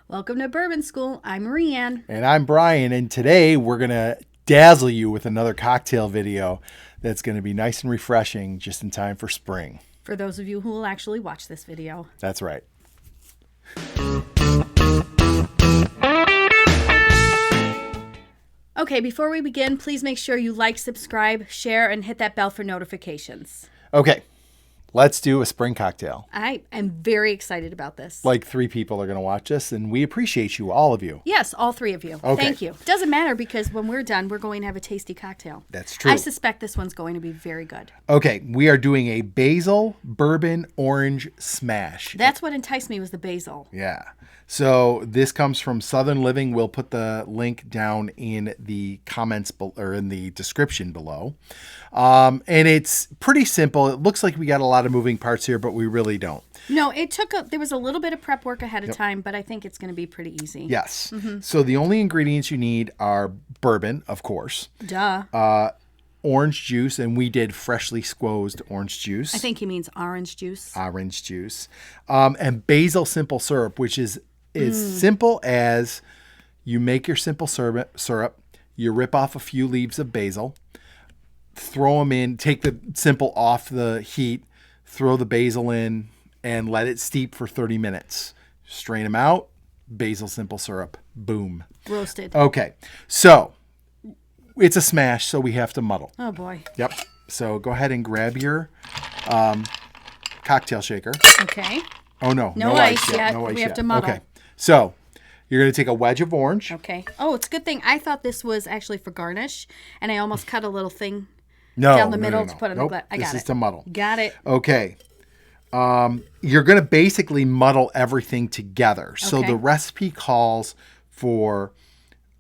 Welcome to Bourbon School. I'm Marianne. And I'm Brian, and today we're going to dazzle you with another cocktail video that's going to be nice and refreshing just in time for spring. For those of you who will actually watch this video. That's right. Okay, before we begin, please make sure you like, subscribe, share, and hit that bell for notifications. Okay, let's do a spring cocktail. I am very excited about this. Like 3 people are going to watch this, and we appreciate you, all of you. Yes, all 3 of you. Okay. Thank you. Doesn't matter because when we're done, we're going to have a tasty cocktail. That's true. I suspect this one's going to be very good. Okay, we are doing a basil bourbon orange smash. That's what enticed me was the basil. Yeah. So this comes from Southern Living. We'll put the link down in the comments or in the description below. And it's pretty simple. It looks like we got a lot of moving parts here, but we really don't. No, there was a little bit of prep work ahead of time, but I think it's going to be pretty easy. Yes. Mm-hmm. So the only ingredients you need are bourbon, of course. Duh. Orange juice, and we did freshly squeezed orange juice. I think he means orange juice. Orange juice. And basil simple syrup, which is as simple as you make your simple syrup, you rip off a few leaves of basil, throw them in, take the simple off the heat, throw the basil in, and let it steep for 30 minutes. Strain them out, basil simple syrup, boom. Roasted. Okay, so it's a smash, so we have to muddle. Oh, boy. Yep. So go ahead and grab your cocktail shaker. Okay. Oh, no. No ice yet. No ice We have yet. to muddle. Okay. So you're going to take a wedge of orange. Okay. Oh, it's a good thing. I thought this was actually for garnish, and I almost cut a little thing down the middle to put in the glass. I got it. This is to muddle. Got it. Okay. You're going to basically muddle everything together. So Okay. the recipe calls for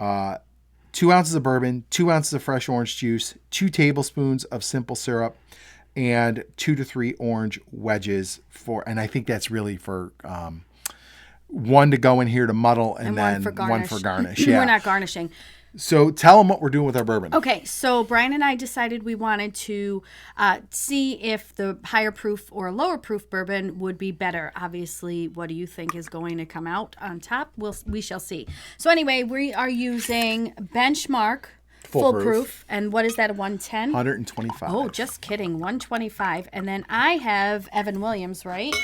2 ounces of bourbon, 2 ounces of fresh orange juice, 2 tablespoons of simple syrup, and 2 to 3 orange wedges and I think that's really for 1 to go in here to muddle and then 1 for garnish. Yeah. We're not garnishing. So tell them what we're doing with our bourbon. Okay, so Brian and I decided we wanted to see if the higher proof or lower proof bourbon would be better. Obviously, what do you think is going to come out on top? We shall see. So anyway, we are using Benchmark Full Proof. And what is that, a 110? 125. Oh, just kidding, 125. And then I have Evan Williams, right?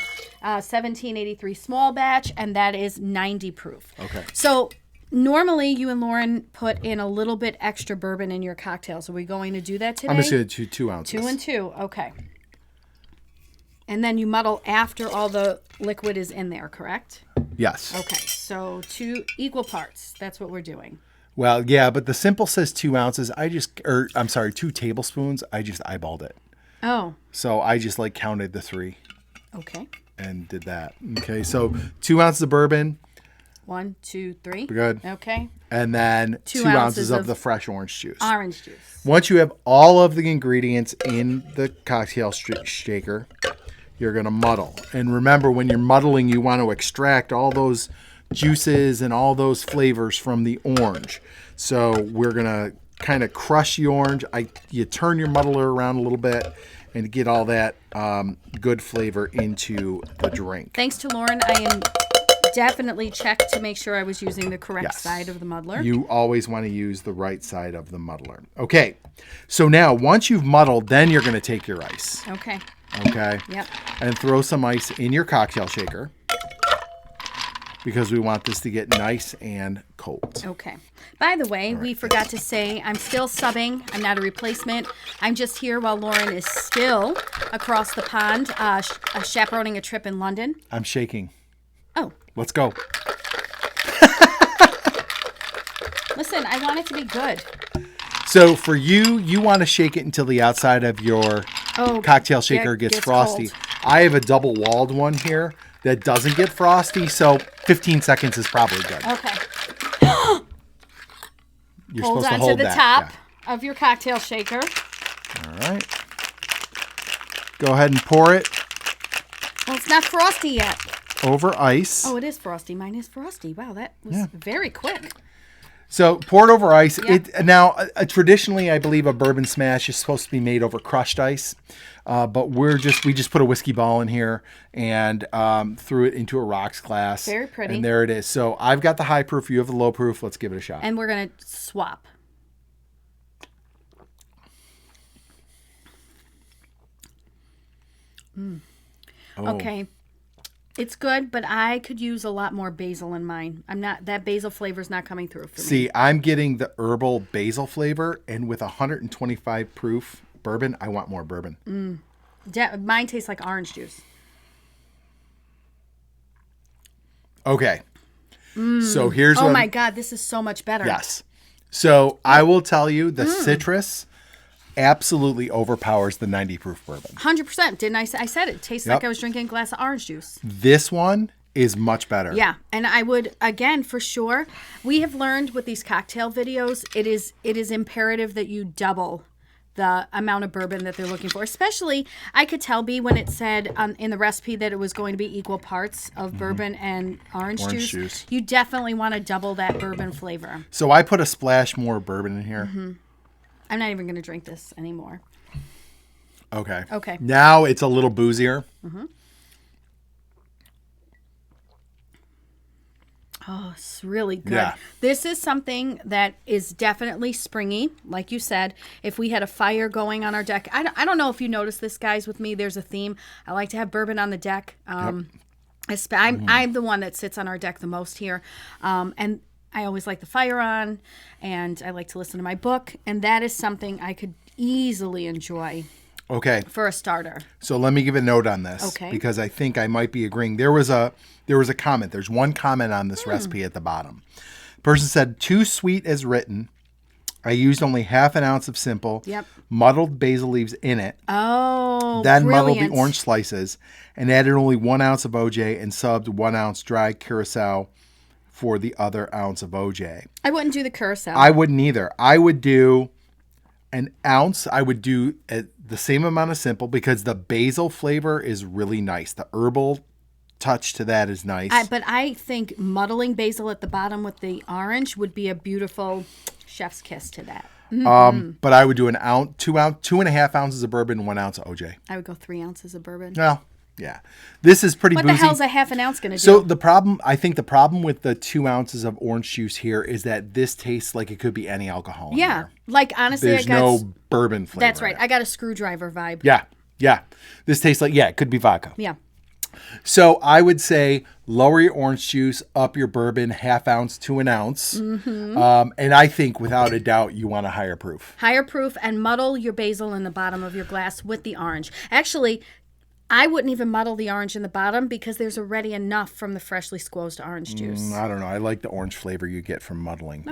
1783 small batch, and that is 90 proof. Okay. So normally, you and Lauren put in a little bit extra bourbon in your cocktails. Are we going to do that today? I'm just going to do 2 ounces. 2 and 2. Okay. And then you muddle after all the liquid is in there, correct? Yes. Okay. So 2 equal parts. That's what we're doing. Well, yeah, but the simple says 2 ounces. 2 tablespoons. I just eyeballed it. Oh. So I just counted the 3. Okay. And did that. Okay. So 2 ounces of bourbon. 1, 2, 3. Good. Okay. And then 2 ounces of the fresh orange juice. Orange juice. Once you have all of the ingredients in the cocktail shaker, you're going to muddle. And remember, when you're muddling, you want to extract all those juices and all those flavors from the orange. So we're going to kind of crush the orange. You turn your muddler around a little bit and get all that good flavor into the drink. Thanks to Lauren, I am definitely checked to make sure I was using the correct side of the muddler. You always want to use the right side of the muddler. Okay, so now once you've muddled, then you're going to take your ice. Okay. Okay? Yep. And throw some ice in your cocktail shaker because we want this to get nice and cold. Okay. By the way, we forgot to say I'm still subbing. I'm not a replacement. I'm just here while Lauren is still across the pond chaperoning a trip in London. I'm shaking. Oh. Let's go. Listen, I want it to be good. So for you want to shake it until the outside of your cocktail shaker gets frosty. Cold. I have a double-walled one here that doesn't get frosty, so 15 seconds is probably good. Okay. You're Hold supposed to on hold to the that. top of your cocktail shaker. All right. Go ahead and pour it Well, it's not frosty yet. over ice. Oh, it is frosty. Mine is frosty. Wow, that was very quick. So poured over ice. Yep. Traditionally, I believe a bourbon smash is supposed to be made over crushed ice, but we just put a whiskey ball in here and threw it into a rocks glass. Very pretty. And there it is. So I've got the high proof. You have the low proof. Let's give it a shot. And we're going to swap. Oh. Okay. It's good, but I could use a lot more basil in mine. That basil flavor is not coming through for me. See, I'm getting the herbal basil flavor, and with 125 proof bourbon, I want more bourbon. Mine tastes like orange juice. Okay. So here's Oh my God, this is so much better. Yes. So I will tell you the citrus absolutely overpowers the 90 proof bourbon. 100%. Didn't I say? I said it tastes like I was drinking a glass of orange juice. This one is much better. Yeah. And I would, again, for sure, we have learned with these cocktail videos, it is imperative that you double the amount of bourbon that they're looking for. Especially, I could tell B when it said in the recipe that it was going to be equal parts of bourbon and orange juice. You definitely want to double that bourbon flavor. So I put a splash more bourbon in here. Mm-hmm. I'm not even going to drink this anymore. Okay. Okay. Now it's a little boozier. Mm-hmm. Oh, it's really good. Yeah. This is something that is definitely springy, like you said. If we had a fire going on our deck, I don't know if you noticed this, guys, with me. There's a theme. I like to have bourbon on the deck. I'm the one that sits on our deck the most here. And I always like the fire on, and I like to listen to my book. And that is something I could easily enjoy. Okay. For a starter. So let me give a note on this. Okay. Because I think I might be agreeing. There was a comment. There's one comment on this recipe at the bottom. The person said, too sweet as written. I used only half an ounce of simple. Yep. Muddled basil leaves in it. Oh, Then brilliant. muddled the orange slices and added only 1 ounce of OJ and subbed 1 ounce dry curacao for the other ounce of OJ. I wouldn't do the curacao. I wouldn't either. I would do an ounce. I would do the same amount of simple because the basil flavor is really nice. The herbal touch to that is nice. But I think muddling basil at the bottom with the orange would be a beautiful chef's kiss to that. But I would do an ounce, 2.5 ounces of bourbon, 1 ounce of OJ. I would go 3 ounces of bourbon. Well, yeah. This is pretty What boozy. the hell's a half an ounce going to do? So I think the problem with the 2 ounces of orange juice here is that this tastes like it could be any alcohol in there. Like honestly, There's no bourbon flavor. That's right. I got a screwdriver vibe. Yeah. This tastes like, it could be vodka. Yeah. So I would say lower your orange juice, up your bourbon, half ounce to an ounce. Mm-hmm. And I think without a doubt, you want a higher proof. Higher proof, and muddle your basil in the bottom of your glass with the orange. Actually, I wouldn't even muddle the orange in the bottom because there's already enough from the freshly squeezed orange juice. I don't know. I like the orange flavor you get from muddling.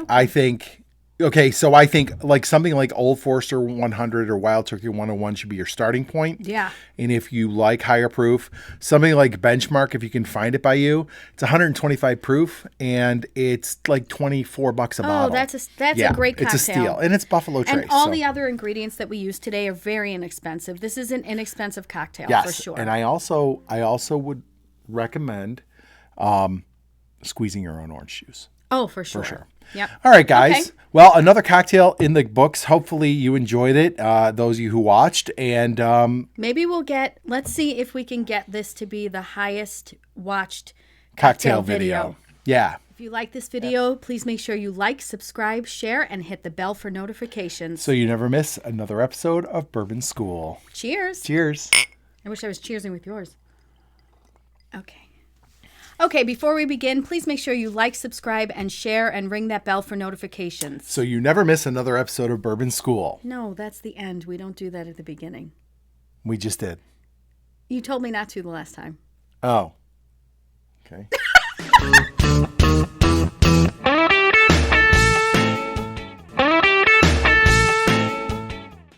Okay. So I think like something like Old Forester 100 or Wild Turkey 101 should be your starting point. Yeah. And if you like higher proof, something like Benchmark, if you can find it by you, it's 125 proof and it's like $24 a bottle. Oh, that's a great cocktail. It's a steal. And it's Buffalo Trace. And all the other ingredients that we use today are very inexpensive. This is an inexpensive cocktail for sure. And I also would recommend squeezing your own orange juice. Oh, for sure. For sure. Yep. All right, guys. Okay. Well, another cocktail in the books. Hopefully you enjoyed it, those of you who watched. And maybe let's see if we can get this to be the highest watched cocktail video. Yeah. If you like this video, please make sure you like, subscribe, share, and hit the bell for notifications. So you never miss another episode of Bourbon School. Cheers. Cheers. I wish I was cheersing with yours. Okay, before we begin, please make sure you like, subscribe, and share, and ring that bell for notifications. So you never miss another episode of Bourbon School. No, that's the end. We don't do that at the beginning. We just did. You told me not to the last time. Oh. Okay.